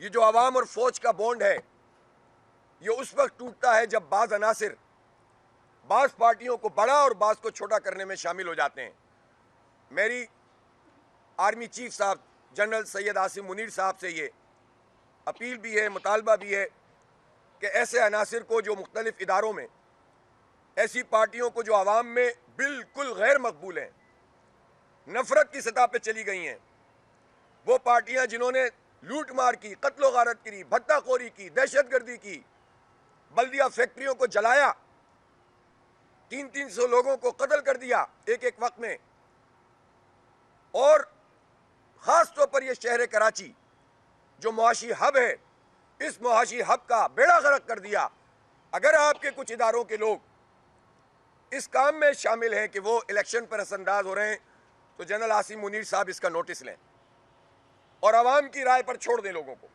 ये जो आवाम और फौज का बॉन्ड है, ये उस वक्त टूटता है जब बाज़ अनासिर बाज़ पार्टियों को बड़ा और बाज़ को छोटा करने में शामिल हो जाते हैं। मेरी आर्मी चीफ साहब जनरल सैयद आसिम मुनीर साहब से ये अपील भी है, मुतालबा भी है कि ऐसे अनासिर को जो मुख्तलिफ इदारों में, ऐसी पार्टियों को जो आवाम में बिल्कुल गैर मकबूल हैं, नफरत की सतह पे चली गई हैं, वो पार्टियां जिन्होंने लूट मार की, कत्लो गारत की, भत्ताखोरी की, दहशतगर्दी की, बल्दिया फैक्ट्रियों को जलाया, 300 लोगों को कत्ल कर दिया एक एक वक्त में, और ख़ास तौर पर यह शहर कराची जो मुआशी हब है, इस मुआशी हब का बेड़ा गर्क कर दिया। अगर आपके कुछ इदारों के लोग इस काम में शामिल हैं कि वो इलेक्शन पर असरअंदाज हो रहे हैं, तो जनरल आसिम मुनीर साहब इसका नोटिस लें और आवाम की राय पर छोड़ दें लोगों को,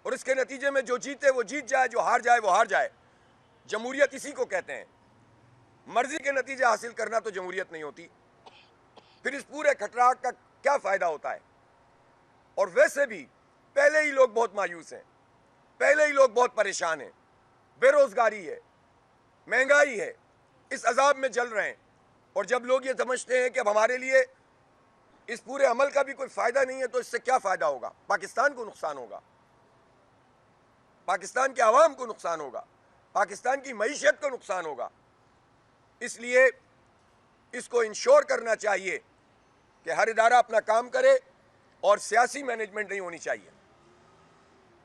और इसके नतीजे में जो जीते वो जीत जाए, जो हार जाए वो हार जाए। जमहूरियत इसी को कहते हैं। मर्जी के नतीजे हासिल करना तो जमहूरियत नहीं होती। फिर इस पूरे खटराट का क्या फ़ायदा होता है? और वैसे भी पहले ही लोग बहुत मायूस हैं, पहले ही लोग बहुत परेशान हैं, बेरोज़गारी है, महंगाई है, इस अजाब में जल रहे हैं। और जब लोग ये समझते हैं कि अब हमारे लिए इस पूरे अमल का भी कोई फ़ायदा नहीं है, तो इससे क्या फ़ायदा होगा? पाकिस्तान को नुकसान होगा, पाकिस्तान के आवाम को नुकसान होगा, पाकिस्तान की मईशत को नुकसान होगा। इसलिए इसको इंश्योर करना चाहिए कि हर इदारा अपना काम करे और सियासी मैनेजमेंट नहीं होनी चाहिए।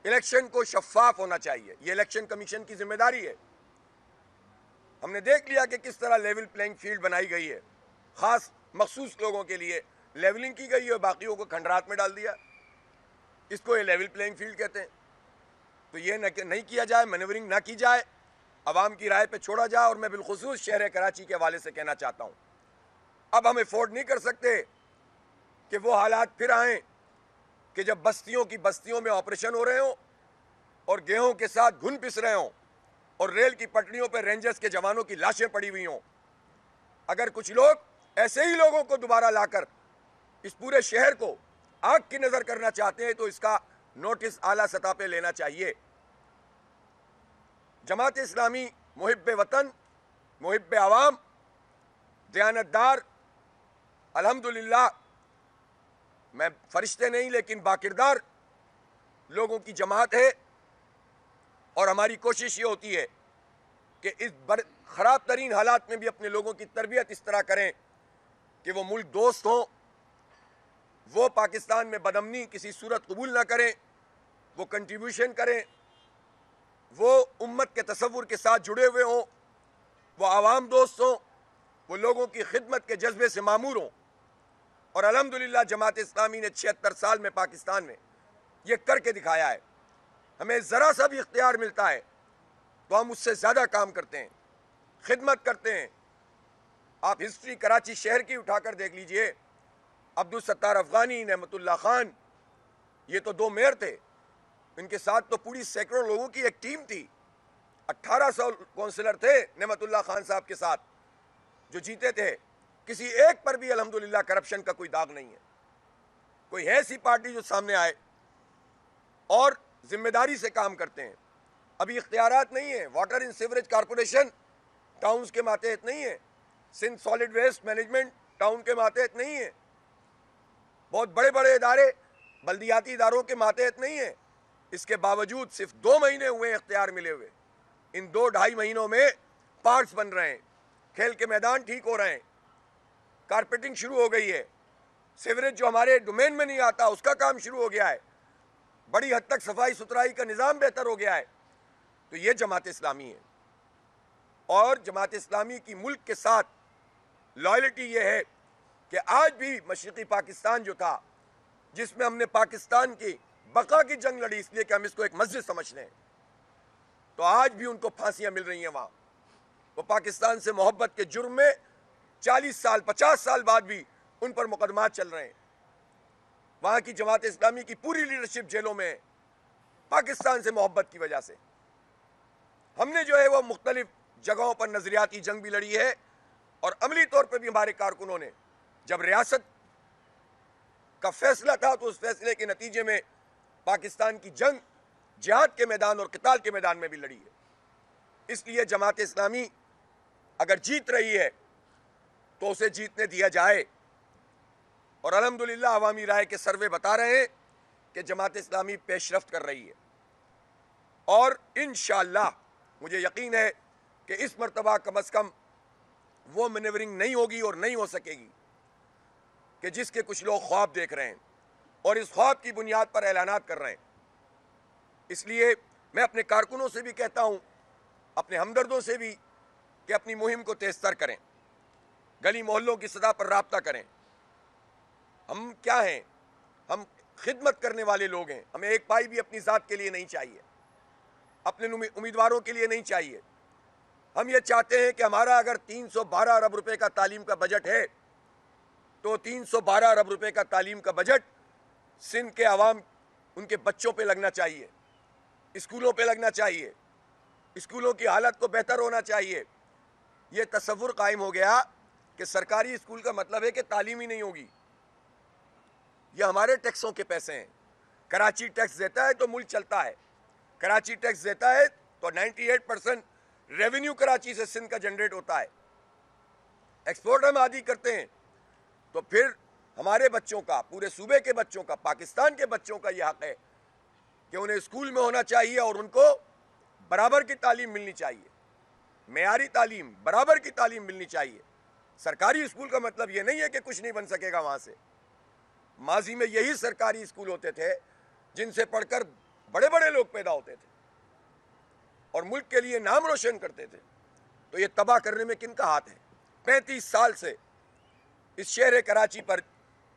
इलेक्शन को शफाफ होना चाहिए, ये इलेक्शन कमीशन की जिम्मेदारी है। हमने देख लिया कि किस तरह लेवल प्लेइंग फील्ड बनाई गई है, ख़ास मखसूस लोगों के लिए लेवलिंग की गई है और बाकियों को खंडरात में डाल दिया। इसको ये लेवल प्लेइंग फील्ड कहते हैं। तो ये नहीं किया जाए, मैनेवरिंग ना की जाए, आवाम की राय पे छोड़ा जाए। और मैं बिलखुसूस शहर कराची के हवाले से कहना चाहता हूँ, अब हम अफोर्ड नहीं कर सकते कि वो हालात फिर आएँ कि जब बस्तियों में ऑपरेशन हो रहे हों और गेहूं के साथ घुन पिस रहे हों और रेल की पटरियों पर रेंजर्स के जवानों की लाशें पड़ी हुई हों। अगर कुछ लोग ऐसे ही लोगों को दोबारा लाकर इस पूरे शहर को आग की नज़र करना चाहते हैं, तो इसका नोटिस आला सतह पे लेना चाहिए। जमात इस्लामी मुहिब्बे वतन, मुहिब्बे आवाम, दयानतदार, अल्हम्दुलिल्लाह, मैं फरिश्ते नहीं लेकिन बाकिरदार लोगों की जमात है। और हमारी कोशिश ये होती है कि इस ख़राब तरीन हालात में भी अपने लोगों की तरबियत इस तरह करें कि वो मुल्क दोस्त हों, वो पाकिस्तान में बदअमनी किसी सूरत कबूल ना करें, वो कंट्रीब्यूशन करें, वो उम्मत के तसव्वुर के साथ जुड़े हुए हों, वो आवाम दोस्त हों, वो लोगों की खिदमत के जज्बे से मामूर हों। और अल्हम्दुलिल्लाह जमात इस्लामी ने 76 साल में पाकिस्तान में ये करके दिखाया है। हमें ज़रा सा भी इख्तियार मिलता है तो हम उससे ज़्यादा काम करते हैं, खिदमत करते हैं। आप हिस्ट्री कराची शहर की उठाकर देख लीजिए, अब्दुल सत्तार अफगानी, नेमतुल्लाह खान, ये तो 2 मेयर थे, इनके साथ तो पूरी सैकड़ों लोगों की एक टीम थी। 1800 काउंसिलर थे नेमतुल्लाह खान साहब के साथ जो जीते थे। किसी एक पर भी अल्हम्दुलिल्लाह करप्शन का कोई दाग नहीं है। कोई है ऐसी पार्टी जो सामने आए और जिम्मेदारी से काम करते हैं। अभी इख्तियारात नहीं है। Water and sewerage corporation towns के मातहत नहीं है, Sindh solid waste management town के मातहत नहीं है, बहुत बड़े बड़े इदारे बल्दियाती इदारों के मातहत नहीं है। इसके बावजूद सिर्फ 2 महीने हुए इख्तियार मिले हुए, इन 2-2.5 महीनों में पार्क्स बन रहे हैं, खेल के मैदान ठीक हो रहे हैं, कारपेटिंग शुरू हो गई है, सीवरेज जो हमारे डोमेन में नहीं आता उसका काम शुरू हो गया है, बड़ी हद तक सफाई सुथराई का निज़ाम बेहतर हो गया है। तो ये जमात इस्लामी है। और जमात इस्लामी की मुल्क के साथ लॉयल्टी ये है कि आज भी मशरिकी पाकिस्तान जो था, जिसमें हमने पाकिस्तान की बका की जंग लड़ी इसलिए कि हम इसको एक मस्जिद समझ लें, तो आज भी उनको फांसियां मिल रही हैं वहाँ। वो पाकिस्तान से मोहब्बत के जुर्म में 40 साल 50 साल बाद भी उन पर मुकदमात चल रहे हैं। वहाँ की जमात इस्लामी की पूरी लीडरशिप जेलों में पाकिस्तान से मोहब्बत की वजह से। हमने जो है वो मुख्तलिफ जगहों पर नज़रियाती जंग भी लड़ी है और अमली तौर पर भी हमारे कारकुनों ने, जब रियासत का फैसला था तो उस फैसले के नतीजे में पाकिस्तान की जंग जिहाद के मैदान और क़िताल के मैदान में भी लड़ी है। इसलिए जमात इस्लामी अगर जीत रही है तो उसे जीतने दिया जाए। और अल्हम्दुलिल्लाह अवामी राय के सर्वे बता रहे हैं कि जमात इस्लामी पेशरफ्त कर रही है और इंशाअल्लाह मुझे यकीन है कि इस मर्तबा कम अज़ कम वो मैनेवरिंग नहीं होगी और नहीं हो सकेगी कि जिसके कुछ लोग ख्वाब देख रहे हैं और इस ख्वाब की बुनियाद पर ऐलानात कर रहे हैं। इसलिए मैं अपने कारकुनों से भी कहता हूँ, अपने हमदर्दों से भी, कि अपनी मुहिम को तेज़तर करें, गली मोहल्लों की सतह पर राब्ता करें। हम क्या हैं? हम खिदमत करने वाले लोग हैं। हमें एक पाई भी अपनी ज़ात के लिए नहीं चाहिए, अपने उम्मीदवारों के लिए नहीं चाहिए। हम ये चाहते हैं कि हमारा अगर 312 अरब रुपए का तालीम का बजट है तो 312 अरब रुपए का तालीम का बजट सिंध के अवाम, उनके बच्चों पे लगना चाहिए, स्कूलों पे लगना चाहिए, स्कूलों की हालत को बेहतर होना चाहिए। ये तसव्वुर कायम हो गया कि सरकारी स्कूल का मतलब है कि तालीम ही नहीं होगी। ये हमारे टैक्सों के पैसे हैं। कराची टैक्स देता है तो मुल्क चलता है। कराची टैक्स देता है तो 98% रेवेन्यू कराची से सिंध का जनरेट होता है। एक्सपोर्ट हम आदि करते हैं तो फिर हमारे बच्चों का, पूरे सूबे के बच्चों का, पाकिस्तान के बच्चों का यह हक है कि उन्हें स्कूल में होना चाहिए और उनको बराबर की तालीम मिलनी चाहिए, मेयारी तालीम, बराबर की तालीम मिलनी चाहिए। सरकारी स्कूल का मतलब ये नहीं है कि कुछ नहीं बन सकेगा वहाँ से। माजी में यही सरकारी स्कूल होते थे जिनसे पढ़कर बड़े बड़े लोग पैदा होते थे और मुल्क के लिए नाम रोशन करते थे। तो ये तबाह करने में किनका हाथ है? 35 साल से इस शहर कराची पर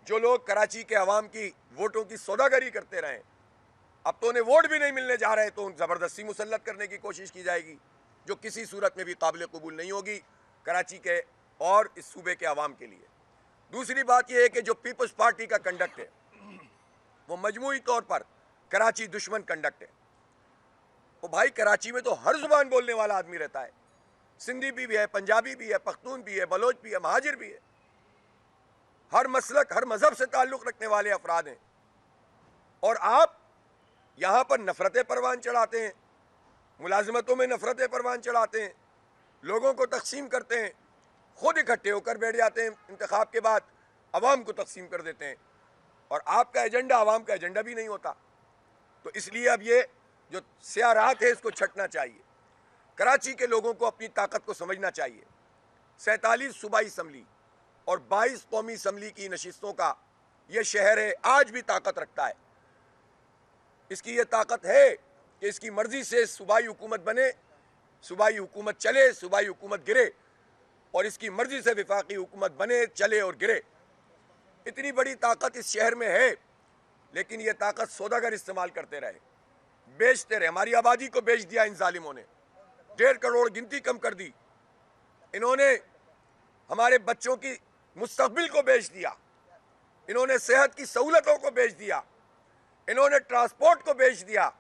जो लोग कराची के अवाम की वोटों की सौदागरी करते रहे, अब तो उन्हें वोट भी नहीं मिलने जा रहे, तो ज़बरदस्ती मुसल्लत करने की कोशिश की जाएगी जो किसी सूरत में भी काबिल कबूल नहीं होगी कराची के और इस सूबे के अवाम के लिए। दूसरी बात यह है कि जो पीपल्स पार्टी का कंडक्ट है वो मजमूई तौर पर कराची दुश्मन कंडक्ट है। वो भाई कराची में तो हर जुबान बोलने वाला आदमी रहता है, सिंधी भी है, पंजाबी भी है, पख्तून भी है, बलोच भी है, महाजिर भी है। हर मसलक, हर मजहब से ताल्लुक़ रखने वाले अफराद हैं और आप यहाँ पर नफरतें परवान चढ़ाते हैं, मुलाजमतों में नफरतें परवान चढ़ाते हैं, लोगों को तकसीम करते हैं, खुद इकट्ठे होकर बैठ जाते हैं, इंतखाब के बाद अवाम को तकसीम कर देते हैं और आपका एजेंडा अवाम का एजेंडा भी नहीं होता। तो इसलिए अब ये जो स्याह रात है इसको छटना चाहिए। कराची के लोगों को अपनी ताकत को समझना चाहिए। 47 सूबाई असम्बली और 22 कौमी असम्बली की नशिस्तों का ये शहर है, आज भी ताकत रखता है। इसकी ये ताकत है कि इसकी मर्जी से सूबाई हुकूमत बने, सूबाई हुकूमत चले, सूबाई हुकूमत गिरे, और इसकी मर्जी से विफाकी हुकूमत बने, चले और गिरे। इतनी बड़ी ताकत इस शहर में है, लेकिन ये ताकत सौदागर इस्तेमाल करते रहे, बेचते रहे। हमारी आबादी को बेच दिया इन जालिमों ने, 1.5 करोड़ गिनती कम कर दी। इन्होंने हमारे बच्चों की मुस्तकबिल को बेच दिया, इन्होंने सेहत की सहूलतों को बेच दिया, इन्होंने ट्रांसपोर्ट को बेच दिया,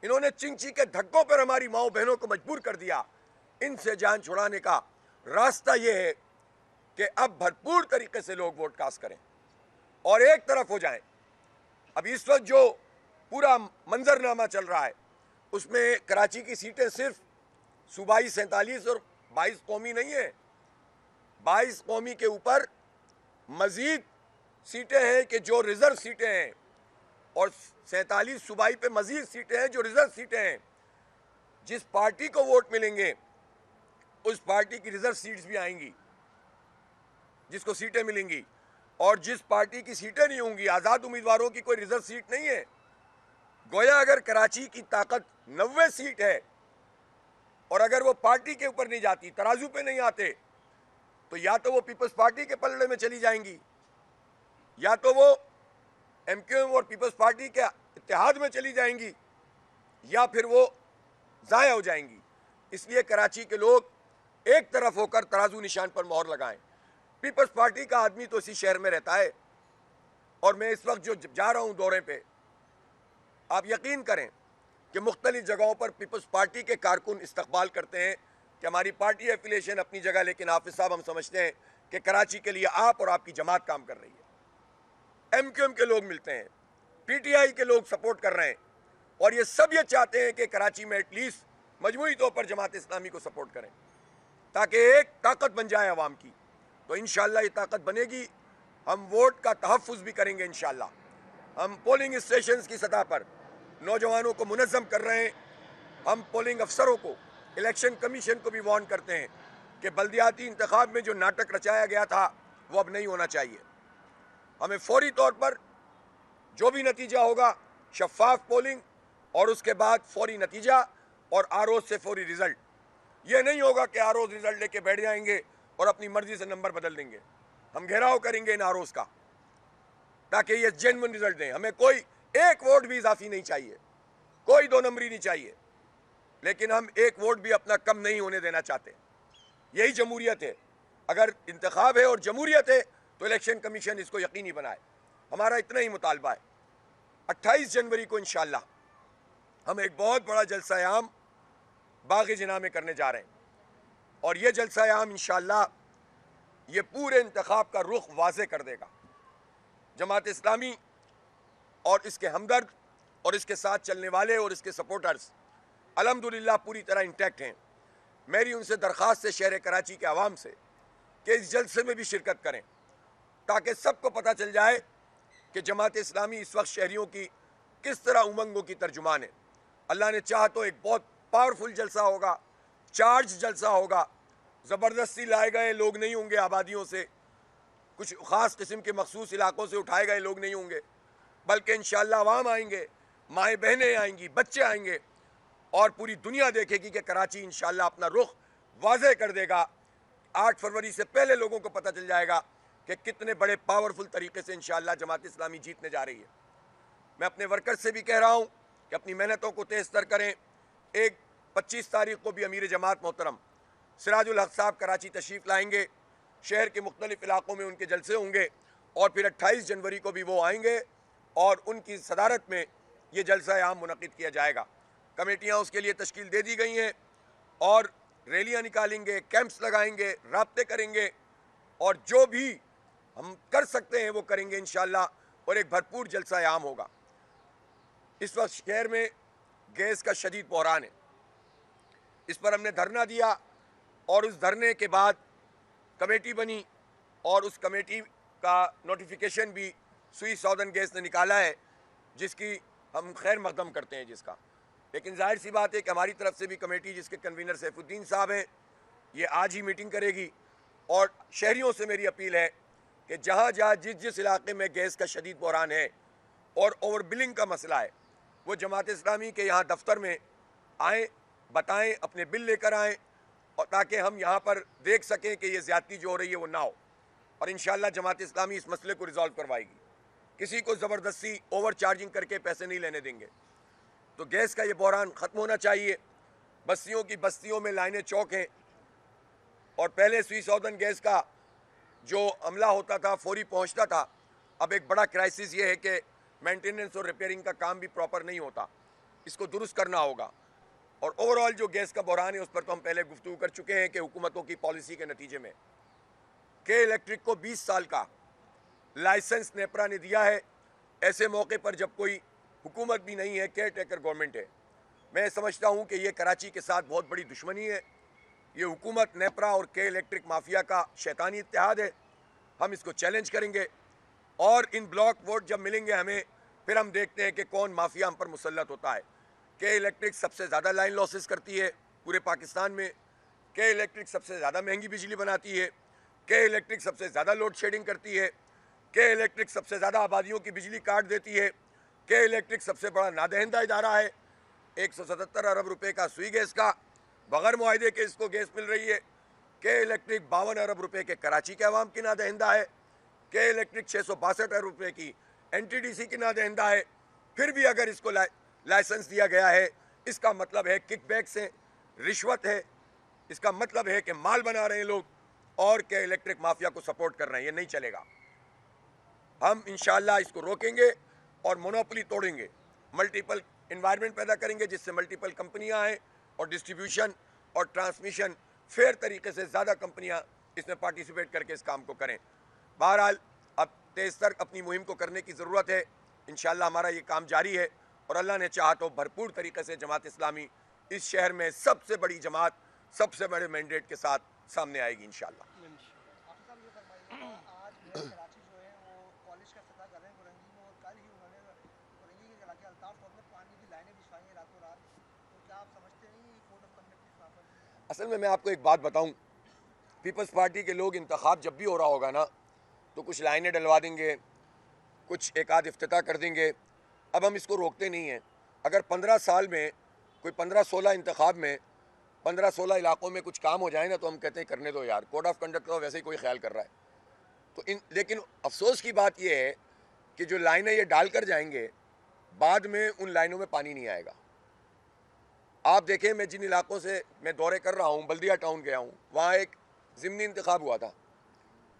इन्होंने चिंची के धक्कों पर हमारी माओ बहनों को मजबूर कर दिया। इनसे जान छुड़ाने का रास्ता यह है कि अब भरपूर तरीके से लोग वोट कास्ट करें और एक तरफ हो जाएं। अब इस वक्त जो पूरा मंजरनामा चल रहा है उसमें कराची की सीटें सिर्फ सूबाई 47 और 22 कौमी नहीं है, 22 कौमी के ऊपर मजीद सीटें हैं कि जो रिजर्व सीटें हैं, और 47 सूबाई पे मजीद सीटें हैं जो रिजर्व सीटें हैं। जिस पार्टी को वोट मिलेंगे उस पार्टी की रिजर्व सीट्स भी आएंगी, जिसको सीटें मिलेंगी, और जिस पार्टी की सीटें नहीं होंगी, आज़ाद उम्मीदवारों की कोई रिजर्व सीट नहीं है। गोया अगर कराची की ताकत 90 सीट है और अगर वो पार्टी के ऊपर नहीं जाती, तराजू पे नहीं आते, तो या तो वो पीपल्स पार्टी के पलड़े में चली जाएंगी, या तो वो एमक्यूएम और पीपल्स पार्टी के इत्तेहाद में चली जाएंगी, या फिर वो ज़ाया हो जाएंगी। इसलिए कराची के लोग एक तरफ होकर तराजू निशान पर मोहर लगाएं। पीपल्स पार्टी का आदमी तो इसी शहर में रहता है, और मैं इस वक्त जो जा रहा हूँ दौरे पे, आप यकीन करें कि मुख्तलिफ जगहों पर पीपल्स पार्टी के कारकुन इस्तकबाल करते हैं कि हमारी पार्टी एफिलिएशन अपनी जगह, लेकिन हाफिज साहब हम समझते हैं कि कराची के लिए आप और आपकी जमात काम कर रही है। एमक्यूएम के लोग मिलते हैं, पीटीआई के लोग सपोर्ट कर रहे हैं, और ये सब ये चाहते हैं कि कराची में एटलीस्ट मजमूई तौर पर जमात इस्लामी को सपोर्ट करें ताकि एक ताकत बन जाए अवाम की। तो इंशाअल्लाह ये ताकत बनेगी। हम वोट का तहफ़्फ़ुज़ भी करेंगे इंशाअल्लाह। हम पोलिंग स्टेशंस की सतह पर नौजवानों को मुनज़्ज़म कर रहे हैं। हम पोलिंग अफसरों को, इलेक्शन कमीशन को भी वार्न करते हैं कि बल्दियाती इंतखाब में जो नाटक रचाया गया था वो अब नहीं होना चाहिए। हमें फौरी तौर पर जो भी नतीजा होगा, शफाफ पोलिंग और उसके बाद फौरी नतीजा और आरोज से फौरी रिजल्ट। ये नहीं होगा कि आरोज रिजल्ट लेके बैठ जाएंगे और अपनी मर्जी से नंबर बदल देंगे। हम घेराव करेंगे इन आरोज का ताकि ये जेन्युइन रिजल्ट दें। हमें कोई एक वोट भी इजाफी नहीं चाहिए, कोई 2 नंबरी नहीं चाहिए, लेकिन हम एक वोट भी अपना कम नहीं होने देना चाहते। यही जमहूरियत है। अगर इंतखाब है और जमहूरियत है तो इलेक्शन कमीशन इसको यकीनी बनाए। हमारा इतना ही मुतालबा है। 28 जनवरी को इंशाअल्लाह हम एक बहुत बड़ा जलसा आम बाग़ जिना में करने जा रहे हैं, और ये जलसा आम इंशाअल्लाह ये पूरे इंतखाब का रुख वाज़े कर देगा। जमात इस्लामी और इसके हमदर्द और इसके साथ चलने वाले और इसके सपोर्टर्स अल्हम्दुलिल्लाह पूरी तरह इंटैक्ट हैं। मेरी उनसे दरख्वास्त है शहर कराची के आवाम से कि इस जलसे में भी शिरकत करें ताकि सबको पता चल जाए कि जमात इस्लामी इस वक्त शहरियों की किस तरह उमंगों की तर्जुमान है। अल्लाह ने चाहा तो एक बहुत पावरफुल जलसा होगा, चार्ज जलसा होगा। ज़बरदस्ती लाए गए लोग नहीं होंगे, आबादियों से कुछ ख़ास किस्म के मखसूस इलाकों से उठाए गए लोग नहीं होंगे, बल्कि इंशाअल्लाह अवाम आएंगे, माएँ बहनें आएंगी, बच्चे आएंगे, और पूरी दुनिया देखेगी कि कराची इंशाअल्लाह अपना रुख वाज़े कर देगा। 8 फरवरी से पहले लोगों को पता चल जाएगा कि कितने बड़े पावरफुल तरीके से इंशाअल्लाह जमात इस्लामी जीतने जा रही है। मैं अपने वर्कर से भी कह रहा हूँ कि अपनी मेहनतों को तेज़ तर करें। 25 तारीख को भी अमीर जमात मोहतरम सिराजुल हक साहब कराची तशरीफ़ लाएंगे। शहर के मुख्तलिफ़ इलाकों में उनके जलसे होंगे, और फिर 28 जनवरी को भी वो आएंगे और उनकी सदारत में ये जलसा आम मुनक़िद किया जाएगा। कमेटियाँ उसके लिए तश्कील दे दी गई हैं, और रैलियाँ निकालेंगे, कैंप्स लगाएंगे, राब्ते करेंगे, और जो भी हम कर सकते हैं वो करेंगे इंशाअल्लाह, और एक भरपूर जलसा आम होगा। इस वक्त शहर में गैस का शदीद बहरान है। इस पर हमने धरना दिया, और उस धरने के बाद कमेटी बनी, और उस कमेटी का नोटिफिकेशन भी सुई सौदन गैस ने निकाला है, जिसकी हम खैर मकदम करते हैं जिसका। लेकिन जाहिर सी बात है कि हमारी तरफ से भी कमेटी, जिसके कन्वीनर सैफुद्दीन साहब हैं, ये आज ही मीटिंग करेगी। और शहरियों से मेरी अपील है कि जहाँ जहाँ जिस इलाके में गैस का शदीद बहरान है और ओवर बिलिंग का मसला है, वो जमात इस्लामी के यहाँ दफ्तर में आएँ, बताएं, अपने बिल लेकर आएँ, और ताकि हम यहाँ पर देख सकें कि ये ज़्यादती जो हो रही है वो ना हो। और इंशाअल्लाह जमात इस्लामी इस मसले को रिजॉल्व करवाएगी। किसी को ज़बरदस्ती ओवर चार्जिंग करके पैसे नहीं लेने देंगे। तो गैस का ये बहरान ख़त्म होना चाहिए। बस्तियों की बस्तियों में लाइनें चौक हैं, और पहले सुई सौदन गैस का जो अमला होता था फौरी पहुँचता था। अब एक बड़ा क्राइसिस ये है कि मेंटेनेंस और रिपेयरिंग का काम भी प्रॉपर नहीं होता। इसको दुरुस्त करना होगा। और ओवरऑल जो गैस का बहरान है उस पर तो हम पहले गुफ्तगू कर चुके हैं कि हुकूमतों की पॉलिसी के नतीजे में के इलेक्ट्रिक को 20 साल का लाइसेंस नेपरा ने दिया है, ऐसे मौके पर जब कोई हुकूमत भी नहीं है, केयर टेकर गवर्नमेंट है। मैं समझता हूँ कि ये कराची के साथ बहुत बड़ी दुश्मनी है। ये हुकूमत, नेपरा और के इलेक्ट्रिक माफिया का शैतानी इत्तेहाद है। हम इसको चैलेंज करेंगे, और इन ब्लॉक वोट जब मिलेंगे हमें, फिर हम देखते हैं कि कौन माफिया हम पर मुसल्लत होता है। के इलेक्ट्रिक सबसे ज़्यादा लाइन लॉसेस करती है पूरे पाकिस्तान में। के इलेक्ट्रिक सबसे ज़्यादा महंगी बिजली बनाती है। के इलेक्ट्रिक सबसे ज़्यादा लोड शेडिंग करती है। के इलेक्ट्रिक सबसे ज़्यादा आबादियों की बिजली काट देती है। के इलेक्ट्रिक सबसे बड़ा नादहिंदा इदारा है। 177 अरब रुपए का सुई गैस का बगैर मुआहदे के इसको गैस मिल रही है। के इलेक्ट्रिक 52 अरब रुपए के कराची के अवाम की नादहिंदा है। के इलेक्ट्रिक 662 अरब रुपए की NTDC की नादहिंदा है। फिर भी अगर इसको लाइसेंस दिया गया है, इसका मतलब है किकबैक्स हैं, रिश्वत है। इसका मतलब है कि माल बना रहे हैं लोग और के इलेक्ट्रिक माफिया को सपोर्ट कर रहे हैं। ये नहीं चलेगा। हम इंशाअल्लाह इसको रोकेंगे और मोनोपोली तोड़ेंगे, मल्टीपल इन्वायरमेंट पैदा करेंगे जिससे मल्टीपल कंपनियां आएँ और डिस्ट्रीब्यूशन और ट्रांसमिशन फेयर तरीके से ज़्यादा कंपनियां इसमें पार्टिसिपेट करके इस काम को करें। बहरहाल अब तेज़ तर अपनी मुहिम को करने की ज़रूरत है। इंशाअल्लाह हमारा ये काम जारी है और अल्लाह ने चाहा तो भरपूर तरीके से जमात इस्लामी इस शहर में सबसे बड़ी जमात, सबसे बड़े मैंडेट के साथ सामने आएगी इंशाअल्लाह। असल में मैं आपको एक बात बताऊं, पीपल्स पार्टी के लोग इंतखाब जब भी हो रहा होगा ना तो कुछ लाइनें डलवा देंगे, कुछ एक आध इफ्तिताह कर देंगे। अब हम इसको रोकते नहीं हैं। अगर 15 साल में कोई 15-16 इंतखाब में 15-16 इलाकों में कुछ काम हो जाए ना तो हम कहते हैं करने दो यार, कोड ऑफ कंडक्ट का वैसे ही कोई ख्याल कर रहा है। तो लेकिन अफसोस की बात यह है कि जो लाइनें ये डाल कर जाएंगे बाद में उन लाइनों में पानी नहीं आएगा। आप देखें, मैं जिन इलाकों से मैं दौरे कर रहा हूँ, बल्दिया टाउन गया हूँ, वहाँ एक ज़िमनी इंतखाब हुआ था,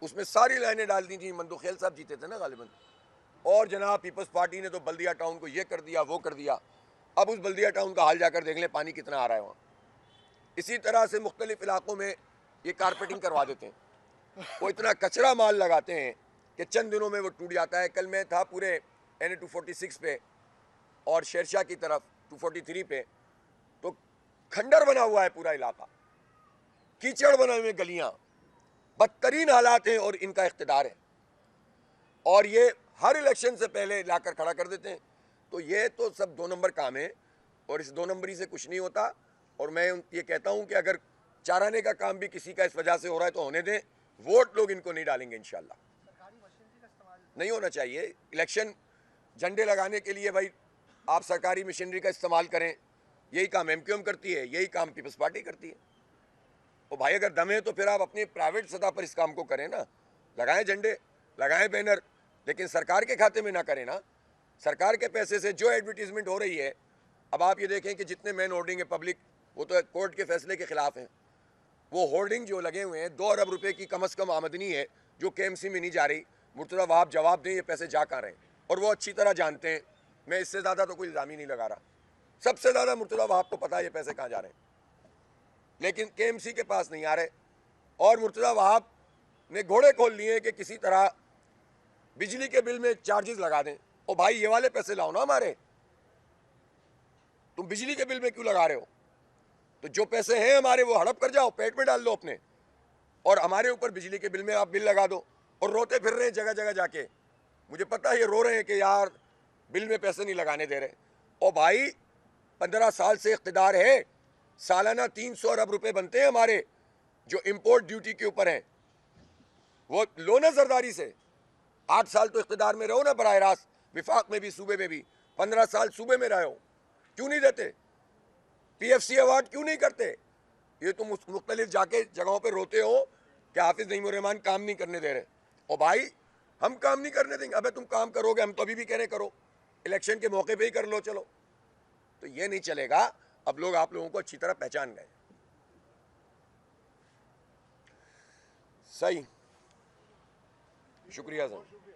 उसमें सारी लाइनें डाल दी थी, मंदुखेल साहब जीते थे ना गालिबन, और जनाब पीपल्स पार्टी ने तो बल्दिया टाउन को ये कर दिया वो कर दिया। अब उस बल्दिया टाउन का हाल जाकर देख लें, पानी कितना आ रहा है वहाँ। इसी तरह से मुख्तलिफ इलाकों में ये कारपेटिंग करवा देते हैं, वो इतना कचरा माल लगाते हैं कि चंद दिनों में वो टूट जाता है। कल मैं था पूरे NH 246 पे और शेरशाह की तरफ 243 पे, तो खंडर बना हुआ है पूरा इलाका, कीचड़ बने हुए गलियां, बदतरीन हालात हैं और इनका इख्तिदार है और ये हर इलेक्शन से पहले लाकर खड़ा कर देते हैं। तो ये तो सब 2 नंबर काम है और इस 2 नंबरी से कुछ नहीं होता। और मैं ये कहता हूं कि अगर चाराने का काम भी किसी का इस वजह से हो रहा है तो होने दें, वोट लोग इनको नहीं डालेंगे इंशाल्लाह। नहीं होना चाहिए। इलेक्शन झंडे लगाने के लिए भाई आप सरकारी मशीनरी का इस्तेमाल करें, यही काम MQM करती है, यही काम पीपल्स पार्टी करती है। और भाई अगर दम है तो फिर आप अपनी प्राइवेट सतह पर इस काम को करें ना, लगाएं झंडे, लगाएं बैनर, लेकिन सरकार के खाते में ना करें ना। सरकार के पैसे से जो एडवर्टीजमेंट हो रही है, अब आप ये देखें कि जितने मेन होर्डिंग है पब्लिक, वो तो कोर्ट के फैसले के खिलाफ हैं। वो होर्डिंग जो लगे हुए हैं, 2 अरब रुपए की कम से कम आमदनी है जो KMC में नहीं जा रही। मुर्तज़ा वहाब जवाब दें ये पैसे जा कहाँ रहे हैं, और वो अच्छी तरह जानते हैं। मैं इससे ज़्यादा तो कोई इल्ज़ाम ही नहीं लगा रहा, सबसे ज़्यादा मुर्तज़ा वहाब को पता है ये पैसे कहाँ जा रहे हैं, लेकिन KMC के पास नहीं आ रहे। और मुर्तज़ा वहाब ने घोड़े खोल लिए कि किसी तरह बिजली के बिल में चार्जेस लगा दें। ओ भाई ये वाले पैसे लाओ ना हमारे, तुम बिजली के बिल में क्यों लगा रहे हो? तो जो पैसे हैं हमारे वो हड़प कर जाओ, पेट में डाल लो अपने, और हमारे ऊपर बिजली के बिल में आप बिल लगा दो। और रोते फिर रहे हैं जगह जगह जाके, मुझे पता है ये रो रहे हैं कि यार बिल में पैसे नहीं लगाने दे रहे। ओ भाई 15 साल से इख्तिदार है, सालाना 300 अरब रुपए बनते हैं हमारे जो इंपोर्ट ड्यूटी के ऊपर हैं, वो लो ना जरदारी से। 8 साल तो इख्तिदार में रहो ना बराह रास्त, विफाक में भी सूबे में भी 15 साल सूबे में रहे हो, क्यों नहीं देते? PFC अवार्ड क्यों नहीं करते? ये तुम मुख्तलिफ जाके जगहों पे रोते हो कि हाफिज नईमुर-रहमान काम नहीं करने दे रहे। और भाई हम काम नहीं करने देंगे? अबे तुम काम करोगे, हम तो अभी भी कह रहे करो, इलेक्शन के मौके पे ही कर लो चलो। तो ये नहीं चलेगा। अब लोग आप लोगों को अच्छी तरह पहचान गए। सही, शुक्रिया सर।